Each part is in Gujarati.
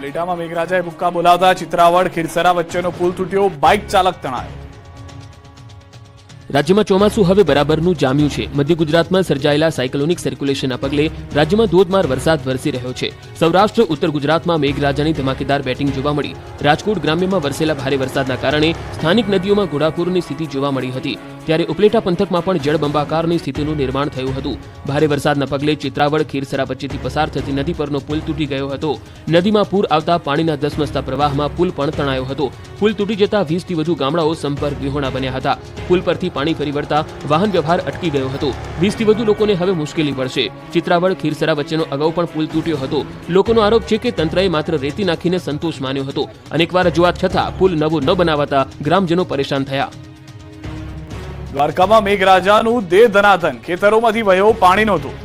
ઉપલેટામાં મેઘરાજાએ ભૂક્કા બોલાવતા ચિત્રાવડ ખીરસરા વચ્ચેનો પુલ તૂટ્યો, બાઇક ચાલક તણાયો। રાજ્યમાં ચોમાસું હવે બરાબરનું જામ્યું છે। મધ્ય ગુજરાતમાં સર્જાયેલા સાયક્લોનિક સર્ક્યુલેશનના પગલે રાજ્યમાં ધોધમાર વરસાદ વરસી રહ્યો છે। સૌરાષ્ટ્ર ઉત્તર ગુજરાતમાં મેઘરાજાની ધમાકેદાર બેટિંગ જોવા મળી। રાજકોટ ગ્રામ્યમાં વરસેલા ભારે વરસાદના કારણે સ્થાનિક નદીઓમાં ઘોડાપૂરની સ્થિતિ જોવા મળી હતી, ત્યારે ઉપલેટા પંથકમાં પણ જળબંબાકારની સ્થિતિનું નિર્માણ થયું હતું। ભારે વરસાદના પગલે ચિત્રાવડ ખીરસરા વચ્ચેથી પસાર થતી નદી પરનો પુલ તૂટી ગયો હતો। નદીમાં પૂર આવતા પાણીના ધસમસતા પ્રવાહમાં પુલ પણ તણાયો હતો। પુલ તૂટી જતા 20થી વધુ ગામડાઓ સંપર્ક વિહોણા બન્યા હતા। પુલ પરથી પાણી ફરી વળતા વાહન વ્યવહાર અટકી ગયો હતો। 20થી વધુ લોકોને હવે મુશ્કેલી પડશે। ચિત્રાવડ ખીરસરા વચ્ચેનો અગાઉ પણ પુલ તૂટ્યો હતો। લોકોનો આરોપ છે કે તંત્રએ માત્ર રેતી નાખીને સંતોષ માન્યો હતો। અનેકવાર રજૂઆત છતાં પુલ નવો ન બનાવાતા ગ્રામજનો પરેશાન થયા। દ્વારકામાં મેઘરાજાનું દેહ ધનાધન, ખેતરોમાંથી વહ્યો પાણીનો ધોધ।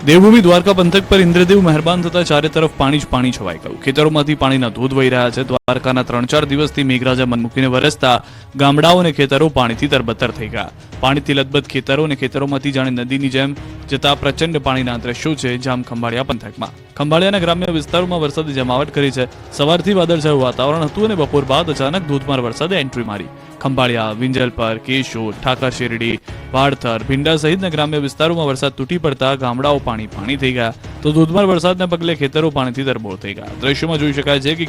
દેવભૂમિ દ્વારકા પંથક પર ઇન્દ્રદેવ મહેરબાન થતા ચારે તરફ પાણી જ પાણી છવાઈ ગયું। ખેતરોમાંથી પાણીના ધોધ વહી રહ્યા છે। દ્વારકાના 3-4 દિવસથી મેઘરાજા મન મૂકીને વરસતા ગામડાઓ અને ખેતરો પાણીથી તરબતર થઈ ગયા। પાણીથી લથબથ ખેતરો અને ખેતરોમાંથી જાણે નદીની જેમ જતા પ્રચંડ પાણીના દ્રશ્યો છે જામ ખંભાળિયા પંથકમાં। ખંભાળિયાના ગ્રામ્ય વિસ્તારોમાં વરસાદે જમાવટ કરી છે। સવારથી વાદળછાયું વાતાવરણ હતું અને બપોર બાદ અચાનક ધોધમાર વરસાદે એન્ટ્રી મારી। ખંભાળિયા, વિંજલપર, કેશોદ, ઠાકર શેરડી, વાડથર, ભીંડા સહિતના ગ્રામ્ય વિસ્તારોમાં વરસાદ તૂટી પડતા ગામડાઓ પાણી થઈ ગયા, તો ધોધમાર વરસાદના પગલે ખેતરો પાણીથી તરબોળ થઈ ગયા। દ્રશ્યોમાં જોઈ શકાય છે કે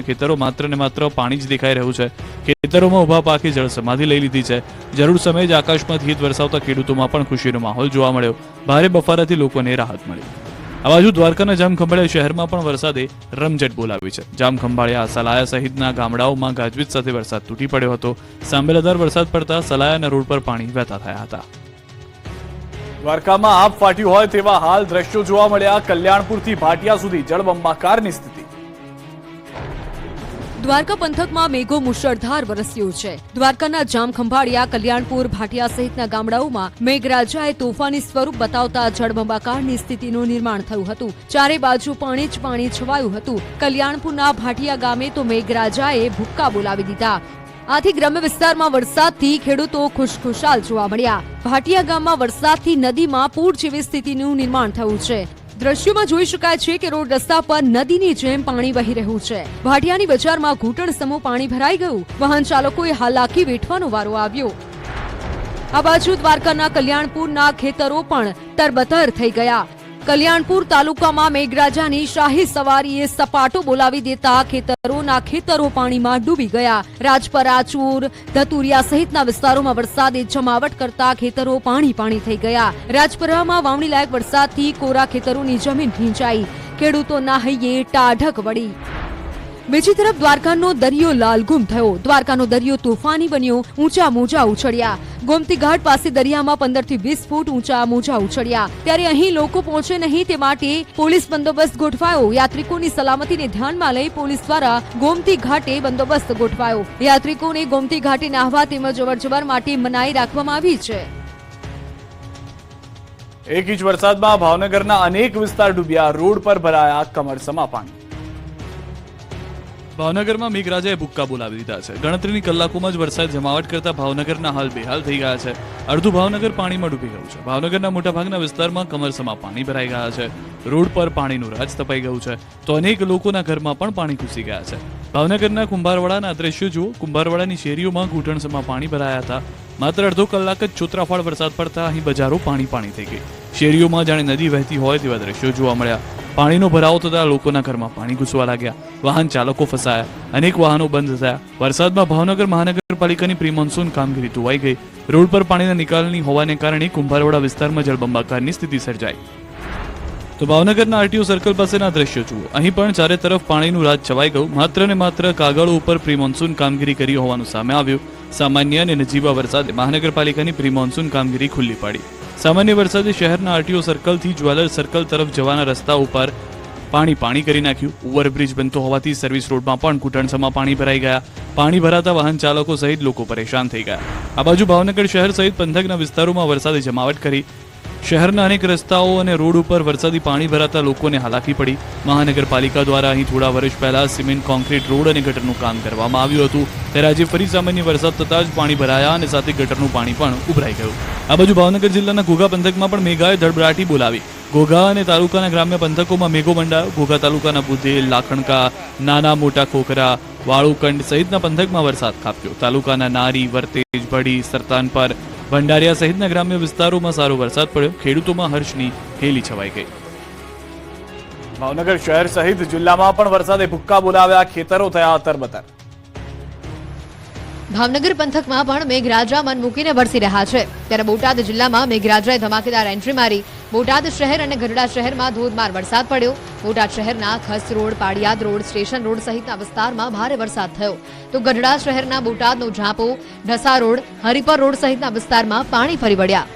ખેતરો માત્ર ને માત્ર પાણી જ દેખાઈ રહ્યું છે। ખેતરોમાં ઉભા પાકે જળ સમાધિ લઈ લીધી છે। જરૂર સમયે જ આકાશમાં હીત વરસાવતા ખેડૂતોમાં પણ ખુશીનો માહોલ જોવા મળ્યો। ભારે બફારાથી લોકોને રાહત મળી। આ બાજુ દ્વારકાના જામખંભાળિયા શહેરમાં પણ વરસાદે રમઝટ બોલાવી છે। જામખંભાળિયા, સલાયા સહિતના ગામડાઓમાં ગાજવીજ સાથે વરસાદ તૂટી પડ્યો હતો। સાંભેલાધાર વરસાદ પડતા સલાયાના રોડ પર પાણી વહેતા થયા હતા। દ્વારકામાં આપ ફાટ્યું હોય તેવા હાલ દ્રશ્યો જોવા મળ્યા। કલ્યાણપુરથી ભાટિયા સુધી જળબંબાકારની સ્થિતિ। દ્વારકા પંથકમાં મેઘો મુશળધાર વરસ્યો છે। દ્વારકાના જામખંભાળિયા, કલ્યાણપુર, ભાટિયા સહિતના ગામડાઓમાં મેઘરાજાએ તોફાની સ્વરૂપ બતાવતા જળબંબાકારની સ્થિતિનું નિર્માણ થયું હતું। ચારે બાજુ પાણી જ પાણી છવાયું હતું। કલ્યાણપુરના ભાટિયા ગામે તો મેઘરાજાએ ભૂક્કા બોલાવી દીધા। આથી ગ્રામ્ય વિસ્તારમાં વરસાદથી ખેડૂતો ખુશખુશાલ જોવા મળ્યા। ભાટિયા ગામમાં વરસાદથી નદીમાં પૂર જેવી સ્થિતિનું નિર્માણ થયું છે। દ્રશ્યોમાં જોઈ શકાય છે કે રોડ રસ્તા પર નદીની જેમ પાણી વહી રહ્યું છે। ભાટિયાની બજારમાં ઘૂંટણ સમૂહ પાણી ભરાઈ ગયું। વાહન ચાલકોએ હાલાકી વેઠવાનો વારો આવ્યો। આ બાજુ દ્વારકાના કલ્યાણપુરના ખેતરો પણ તરબતર થઈ ગયા। કલ્યાણપુર તાલુકામાં મેઘરાજાની શાહી સવારીએ સપાટો બોલાવી દેતા ખેતરો પાણીમાં ડૂબી ગયા। રાજપરા, ચૂર, ધતુરિયા સહિતના વિસ્તારોમાં વરસાદે જમાવટ કરતા ખેતરો પાણી થઈ ગયા। રાજપરામાં વાવણી લાયક વરસાદથી કોરા ખેતરોની જમીન ભીંજાઈ। ખેડૂતોના હૈયે ટાઢક વળી। બીજી તરફ દ્વારકાનો દરિયો લાલગુમ થયો। દ્વારકાનો દરિયો તોફાની બન્યો। ઊંચા મોજા ઉછળ્યા। ગોમતી ઘાટ પાસે દરિયામાં 15થી 20 ફૂટ ઊંચા મોજા ઉછળ્યા। ત્યારે અહીં લોકો પહોંચે નહીં તે માટે પોલીસ બંદોબસ્ત ગોઠવાયો। યાત્રિકોની સલામતીને ધ્યાનમાં લઈ પોલીસ દ્વારા ગોમતી ઘાટે બંદોબસ્ત ગોઠવાયો। યાત્રિકોને ગોમતી ઘાટે નાહવા તેમજ અવરજવર માટે મનાઈ રાખવામાં આવી છે। 1 ઇંચ વરસાદમાં ભાવનગરના અનેક વિસ્તાર ડૂબ્યા। રોડ પર ભરાયા કમરસમા પાણી। ભાવનગરમાં મેઘરાજાએ ભૂક્કા બોલાવી દીધા છે। ગણતરીની કલાકોમાં જ વરસાદ જમાવટ કરતા ભાવનગરના હાલ બેહાલ થઈ ગયા છે। અડધું ભાવનગર પાણીમાં ડૂબી ગયું છે। ભાવનગરના મોટાભાગના વિસ્તારમાં કમરસમા પાણી ભરાઈ ગયા છે। રોડ પર પાણીનું રાજ તપાઈ ગયું છે, તો અનેક લોકોના ઘરમાં પણ પાણી ઘૂસી ગયા છે। ભાવનગરના કુંભારવાડાના દ્રશ્યો જુઓ। કુંભારવાડાની શેરીઓમાં ઘૂંટણસમા પાણી ભરાયા હતા। માત્ર અડધો કલાક જ છોતરાફાળ વરસાદ પડતા અહીં બજારો પાણી થઈ ગઈ। શેરીઓમાં જાણે નદી વહેતી હોય તેવા દ્રશ્યો જોવા મળ્યા। પાણીનો ભરાવો થતા લોકોના ઘરમાં પાણી ઘૂસવા લાગ્યા। વાહન ચાલકો ફસાયા। અનેક વાહનો બંધ થયા। વરસાદમાં ભાવનગર મહાનગરપાલિકાની પ્રી મોન્સૂન કામગીરી ધોવાઈ ગઈ। રોડ પર પાણીના નિકાલની હોવાને કારણે કુંભારવાડા વિસ્તારમાં જળબંબાકારની સ્થિતિ સર્જાઈ। તો ભાવનગરના આરટીઓ સર્કલ પાસેના દ્રશ્યો જુઓ। અહીં પણ ચારે તરફ પાણીનું રાજ છવાઈ ગયું। માત્ર ને માત્ર કાગળો ઉપર પ્રી મોન્સૂન કામગીરી કરી હોવાનું સામે આવ્યું। સામાન્ય અને નજીવા વરસાદે મહાનગરપાલિકાની પ્રી મોન્સૂન કામગીરી ખુલ્લી પાડી। સામાન્ય વરસાદે શહેરના આરટીઓ સર્કલથી જ્વેલર સર્કલ તરફ જવાના રસ્તા ઉપર પાણી કરી નાખ્યું। ઓવરબ્રિજ બનતો હોવાથી સર્વિસ રોડમાં પણ ઘૂંટણસમા પાણી ભરાઈ ગયા। પાણી ભરાતા વાહન ચાલકો સહિત લોકો પરેશાન થઈ ગયા। આ બાજુ ભાવનગર શહેર સહિત પંથકના વિસ્તારોમાં વરસાદે જમાવટ કરી। શહેરના અનેક રસ્તાઓ અને રોડ ઉપર વરસાદી પાણી ભરાતા લોકોને હાલાકી પડી। મહાનગરપાલિકા દ્વારા અહીં થોડા વર્ષ પહેલા સિમેન્ટ, કોન્ક્રીટ રોડ અને ગટરનું કામ કરવામાં આવ્યું હતું, ત્યારે આજે ફરી સામાન્ય વરસાદ થતાં જ પાણી ભરાયા અને સાથે ગટરનું પાણી પણ ઉભરાઈ ગયું। આ બાજુ ભાવનગર જિલ્લાના ઘોઘા પંથકમાં પણ મેઘાએ ધડબડાટી બોલાવી। ઘોઘા અને તાલુકાના ગ્રામ્ય પંથકોમાં મેઘો મંડાયો. ઘોઘા તાલુકાના બુધેલ, લાખણકા, નાના મોટા ખોખરા, વાળુકંડ સહિતના પંથકમાં વરસાદ ખાબક્યો. તાલુકાના નારી, વર્તેજ, ભડી, સરતાનપર, ભંડારિયા સહિતના ગ્રામ્ય વિસ્તારોમાં સારો વરસાદ પડ્યો. ખેડૂતોમાં હર્ષની હેલી છવાઈ ગઈ. ભાવનગર શહેર સહિત જિલ્લામાં પણ વરસાદે ભૂક્કા બોલાવ્યા, ખેતરો થયા તરબતર. ભાવનગર પંથકમાં પણ મેઘરાજા મન મૂકીને વરસી રહ્યા છે. ત્યારે બોટાદ જિલ્લામાં મેઘરાજાએ ધમાકેદાર એન્ટ્રી મારી. બોટાદ શહેર અને ગઢડા શહેરમાં ધોધમાર વરસાદ પડ્યો. બોટાદ શહેરના ખસ રોડ, પાડિયાદ રોડ, સ્ટેશન રોડ સહિતના વિસ્તારમાં ભારે વરસાદ થયો. તો ગઢડા શહેરના બોટાદનો ઝાંપો, ઢસા રોડ, હરિપર રોડ સહિતના વિસ્તારમાં પાણી ફરી વળ્યા.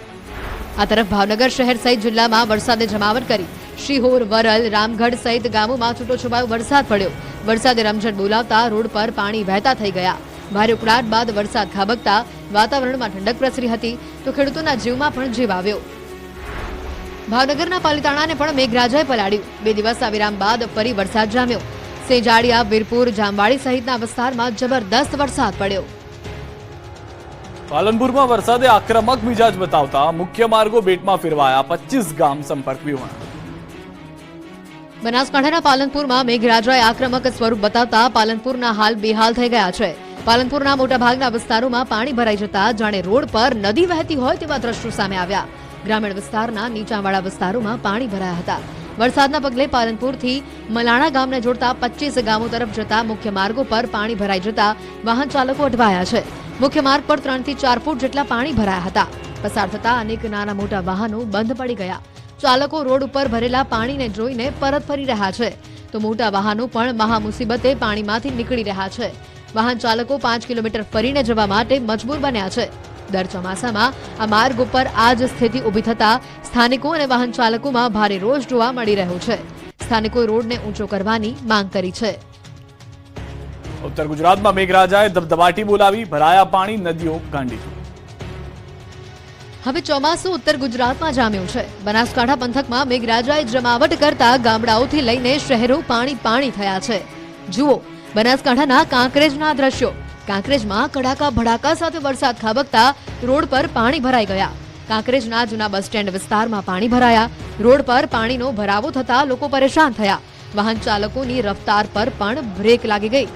આ તરફ ભાવનગર શહેર સહિત જિલ્લામાં વરસાદે જમાવટ કરી. શિહોર, વરલ, રામગઢ સહિત ગામોમાં છૂટોછવાયો વરસાદ પડ્યો. વરસાદે રમઝટ બોલાવતા રોડ પર પાણી વહેતા થઈ ગયા. ભારે ઉકળાટ બાદ વરસાદ ખાબકતા વાતાવરણમાં ઠંડક પ્રસરી હતી, તો ખેડૂતોના જીવમાં પણ જીવ આવ્યો. ભાવનગરના પાલિતાણાને પણ મેઘરાજાએ પલાળ્યું. 2 દિવસના વિરામ બાદ ફરી વરસાદ જામ્યો. સેજાડિયા, વીરપુર, જામવાડી સહિતના વિસ્તારમાં જબરદસ્ત વરસાદ પડ્યો. પાલનપુરમાં વરસાદે આક્રમક મિજાજ બતાવતા મુખ્ય માર્ગો બેટમાં ફેરવાયા, 25 ગામ સંપર્ક વિહોણા. બનાસકાંઠાના પાલનપુરમાં મેઘરાજાએ આક્રમક સ્વરૂપ બતાવતા પાલનપુરના હાલ બેહાલ થઈ ગયા છે. પાલનપુરના મોટાભાગના વિસ્તારોમાં પાણી ભરાઈ જતા જાણે રોડ પર નદી વહેતી હોય તેવા દ્રશ્યો સામે આવ્યા. ગ્રામીણ વિસ્તારના નીચાણવાળા વિસ્તારોમાં પાણી ભરાયા હતા. વરસાદના પગલે પાલનપુરથી મલાણા ગામને જોડતા 25 ગામો તરફ જતા મુખ્ય માર્ગો પર પાણી ભરાઈ જતા વાહન ચાલકો અટવાયા છે. મુખ્ય માર્ગ પર 3 થી 4 ફૂટ જેટલા પાણી ભરાયા હતા. પસાર થતા અનેક નાના મોટા વાહનો બંધ પડી ગયા. ચાલકો રોડ ઉપર ભરેલા પાણીને જોઈને પરત ફરી રહ્યા છે, તો મોટા વાહનો પણ મહા મુસીબતે પાણીમાંથી નીકળી રહ્યા છે. વાહન ચાલકો 5 કિલોમીટર ફરીને જવા માટે મજબૂર બન્યા છે. દર ચોમાસામાં આ માર્ગ ઉપર આ જ સ્થિતિ ઊભી થતા સ્થાનિકો અને વાહન ચાલકોમાં ભારે રોષ જોવા મળી રહ્યો છે. સ્થાનિકોએ રોડને ઊંચો કરવાની માંગ કરી છે. ઉત્તર ગુજરાતમાં મેઘરાજાએ ધબધબાટી બોલાવી, ભરાયા પાણી, નદીઓ ગાંડી. હવે ચોમાસું ઉત્તર ગુજરાતમાં જામ્યું છે. બનાસકાંઠા પંથકમાં મેઘરાજાએ જમાવટ કરતા ગામડાઓથી લઈને શહેરો પાણી પાણી થયા છે. જુઓ બનાસકાંઠાના કાંકરેજના દ્રશ્યો. કાંકરેજમાં કડાકા ભડાકા સાથે વરસાદ ખાબકતા રોડ પર પાણી ભરાઈ ગયા. કાંકરેજના જૂના બસ સ્ટેન્ડ વિસ્તારમાં પાણી ભરાયા. રોડ પર પાણીનો ભરાવો થતા લોકો પરેશાન થયા. વાહન ચાલકોની રફતાર પર પણ બ્રેક લાગી ગઈ.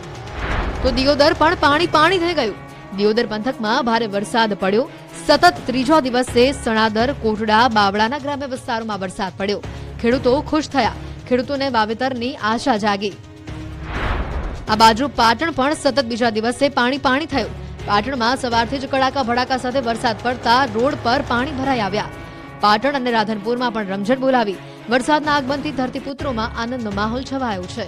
તો દિયોદર પણ પાણી પાણી થઈ ગયું. દિયોદર પંથકમાં ભારે વરસાદ પડ્યો. સતત 3જા દિવસે સણાદર, કોટડા, બાવળાના ગ્રામ્ય વિસ્તારોમાં વરસાદ પડ્યો. ખેડૂતો ખુશ થયા. ખેડૂતોને વાવેતરની આશા જાગી. આ બાજુ પાટણ પણ સતત 2જા દિવસે પાણી પાણી થયું. પાટણમાં સવારથી જ કડાકા ભડાકા સાથે વરસાદ પડતા રોડ પર પાણી ભરાઈ આવ્યા. પાટણ અને રાધનપુરમાં પણ રમઝટ બોલાવી. વરસાદના આગમનથી ધરતીપુત્રોમાં આનંદનો માહોલ છવાયો છે.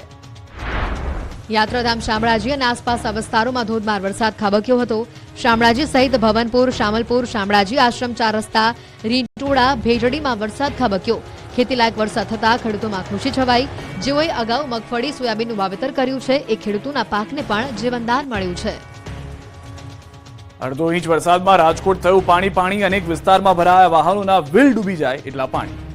યાત્રાધામ શામળાજી અને આસપાસના વિસ્તારોમાં ધોધમાર વરસાદ ખાબક્યો હતો. શામળાજી સહિત ભવનપુર, શામલપુર, શામળાજી આશ્રમ 4 રસ્તા, રીંટોડા, ભેજડીમાં વરસાદ ખાબક્યો. ખેતીલાયક વરસાદ થતા ખેડૂતોમાં ખુશી છવાઈ. જેઓએ અગાઉ મગફળી, સોયાબીનનું વાવેતર કર્યું છે, એ ખેડૂતોના પાકને પણ જીવનદાન મળ્યું છે. 1.5 ઇંચ વરસાદમાં રાજકોટ થયું પાણી પાણી, અનેક વિસ્તારમાં ભરાયા વાહનોના વ્હીલ ડૂબી જાય એટલા પાણી.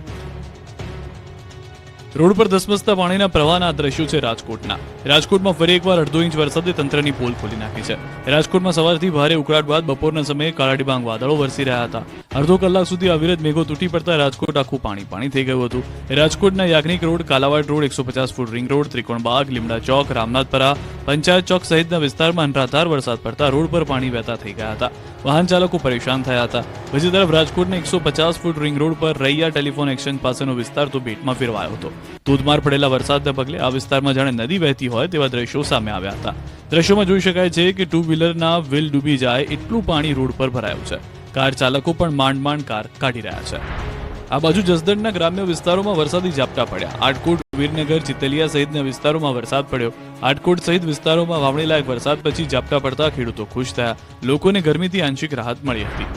રોડ પર ધસમસતા પાણીના પ્રવાહના દ્રશ્યો છે રાજકોટના. રાજકોટમાં ફરી એકવાર 1.5 ઇંચ વરસાદે તંત્રની પોલ ખોલી નાખી છે. રાજકોટમાં સવારથી ભારે ઉકળાટ બાદ બપોરના સમયે કાળા ડિબાંગ વાદળો વરસી રહ્યા હતા. અડધો કલાક સુધી અવિરત મેઘો તૂટી પડતા રાજકોટ આખું પાણી પાણી થઈ ગયું હતું. રાજકોટના Yagnik road, Kalavad road, 150 foot ring road, Trikonbaug, Limda Chowk, Ramnathpara, panchayat ચોક સહિતના વિસ્તારમાં અનરાધાર વરસાદ પડતા રોડ પર પાણી વહેતા થઈ ગયા હતા. વાહન ચાલકો પરેશાન થયા હતા. બીજી તરફ રાજકોટના 150 ફૂટ રિંગ રોડ પર રૈયા ટેલિફોન એક્સચેન્જ પાસેનો વિસ્તાર તો બેટમાં ફેરવાયો હતો. ધોધમાર પડેલા વરસાદના પગલે આ વિસ્તારમાં જાણે નદી વહેતી હોય તેવા દ્રશ્યો સામે આવ્યા હતા. દ્રશ્યોમાં જોઈ શકાય છે કે 2 વ્હીલરના વ્હીલ ડૂબી જાય એટલું પાણી રોડ પર ભરાયું છે. કાર ચાલકો પણ માંડ કાર કાઢી રહ્યા છે. આ બાજુ જસદણના ગ્રામ્ય વિસ્તારોમાં વરસાદી ઝાપટા પડ્યા. આટકોટ, વીરનગર, ચિતલિયા સહિતના વિસ્તારોમાં વરસાદ પડ્યો. આટકોટ સહિત વિસ્તારોમાં વાવણી લાયક વરસાદ પછી ઝાપટા પડતા ખેડૂતો ખુશ થયા. લોકોને ગરમીથી આંશિક રાહત મળી હતી.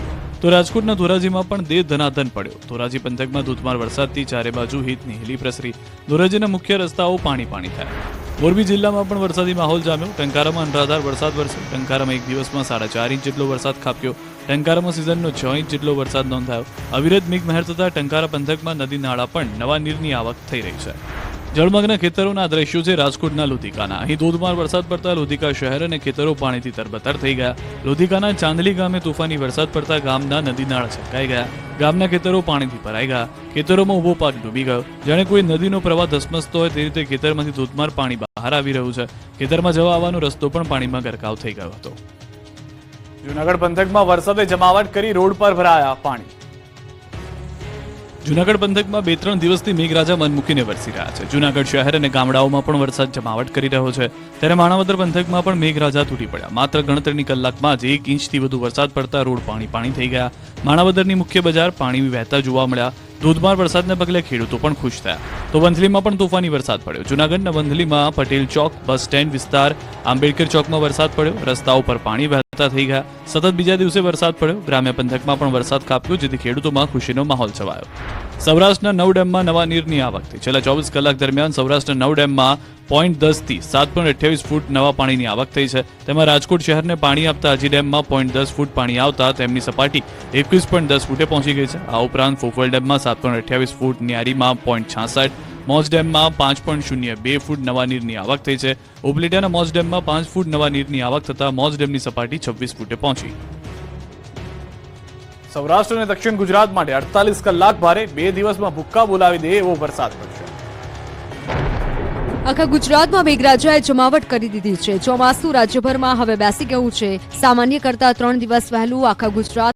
તો રાજકોટના ધોરાજીમાં પણ દેહ ધનાધન પડ્યો. ધોરાજી પંથકમાં ધોધમાર વરસાદથી ચારે બાજુ હિતની હેલી પ્રસરી. ધોરાજીના મુખ્ય રસ્તાઓ પાણી પાણી થયા. મોરબી જિલ્લામાં પણ વરસાદી માહોલ જામ્યો. ટંકારામાં અનરાધાર વરસાદ વરસ્યો. ટંકારામાં એક દિવસમાં 4.5 ઇંચ જેટલો વરસાદ ખાબક્યો. ટંકારામાં સિઝનનો 6 ઇંચ જેટલો વરસાદ નોંધાયો. અવિરત મેઘમહેર થતા ટંકારા પંથકમાં નદી નાળા પણ નવા નીરની આવક થઈ રહી છે. જળમગ્ન ખેતરોના દ્રશ્યો છે રાજકોટના લોધિકાના. અહીં ધોધમાર વરસાદ પડતા લોધિકા શહેર અને ખેતરો પાણીથી તરબતર થઈ ગયા. લોધિકાના ચાંદલી ગામે તોફાની વરસાદ પડતા ગામના નદી નાળા છલકાઈ ગયા. ગામના ખેતરો પાણીથી ભરાઈ ગયા. ખેતરોમાં ઉભો પાક ડૂબી ગયો. જાણે કોઈ નદીનો પ્રવાહ ધસમસતો હોય તે રીતે ખેતરમાંથી ધોધમાર પાણી બહાર આવી રહ્યું છે. ખેતરમાં જવા આવવાનો રસ્તો પણ પાણીમાં ગરકાવ થઈ ગયો હતો. જૂનાગઢ પંથકમાં વરસાદે જમાવટ કરી રોડ પર ભરાયા પાણી. જૂનાગઢ પંથકમાં 2-3 દિવસથી મેઘરાજા મન મૂકીને વરસી રહ્યા છે. જૂનાગઢ શહેર અને ગામડાઓમાં પણ વરસાદ જમાવટ કરી રહ્યો છે. ત્યારે માણાવદર પંથકમાં પણ મેઘરાજા તૂટી પડ્યા. માત્ર ગણતરીની કલાકમાં જ 1 ઇંચથી વધુ વરસાદ પડતા રોડ પાણી થઈ ગયા. માણાવદરની મુખ્ય બજાર પાણી વહેતા જોવા મળ્યા. ધોધમાર વરસાદને પગલે ખેડૂતો પણ ખુશ થયા. તો વંથલીમાં પણ તોફાની વરસાદ પડ્યો. જૂનાગઢના વંથલીમાં પટેલ ચોક, બસ સ્ટેન્ડ વિસ્તાર, આંબેડકર ચોકમાં વરસાદ પડ્યો. રસ્તાઓ પર પાણી વહેતા થઈ ગયા. સતત બીજા દિવસે વરસાદ પડ્યો. ગ્રામ્ય પંથકમાં પણ વરસાદ ખાબક્યો, જેથી ખેડૂતોમાં ખુશીનો માહોલ છવાયો. સૌરાષ્ટ્રના 9 ડેમમાં નવા નીરની આવક થઈ. છેલ્લા 24 કલાક દરમિયાન સૌરાષ્ટ્રના 9 ડેમમાં 0.10 થી 7.28 ફૂટ નવા પાણીની આવક થઈ છે. તેમાં રાજકોટ શહેરને પાણી આપતા અજી ડેમમાં 0.10 ફૂટ પાણી આવતા તેમની સપાટી 21.10 ફૂટે પહોંચી ગઈ છે. આ ઉપરાંત ફોફળ ડેમમાં 7.28 ફૂટ, ન્યારીમાં 0.66, મોજ ડેમમાં 5.02 ફૂટ નવા નીરની આવક થઈ છે. ઉપલેટાના મોજ ડેમમાં 5 ફૂટ નવા નીરની આવક થતા મોજ ડેમની સપાટી 26 ફૂટે પહોંચી. સૌરાષ્ટ્ર અને દક્ષિણ ગુજરાત માટે 48 કલાક ભારે, 2 દિવસમાં ભૂક્કા બોલાવી દે એવો વરસાદ પડશે. આખા ગુજરાતમાં મેઘરાજાએ જમાવટ કરી દીધી છે. ચોમાસું રાજ્યભરમાં હવે બેસી ગયું છે. સામાન્ય કરતા 3 દિવસ વહેલું આખા ગુજરાત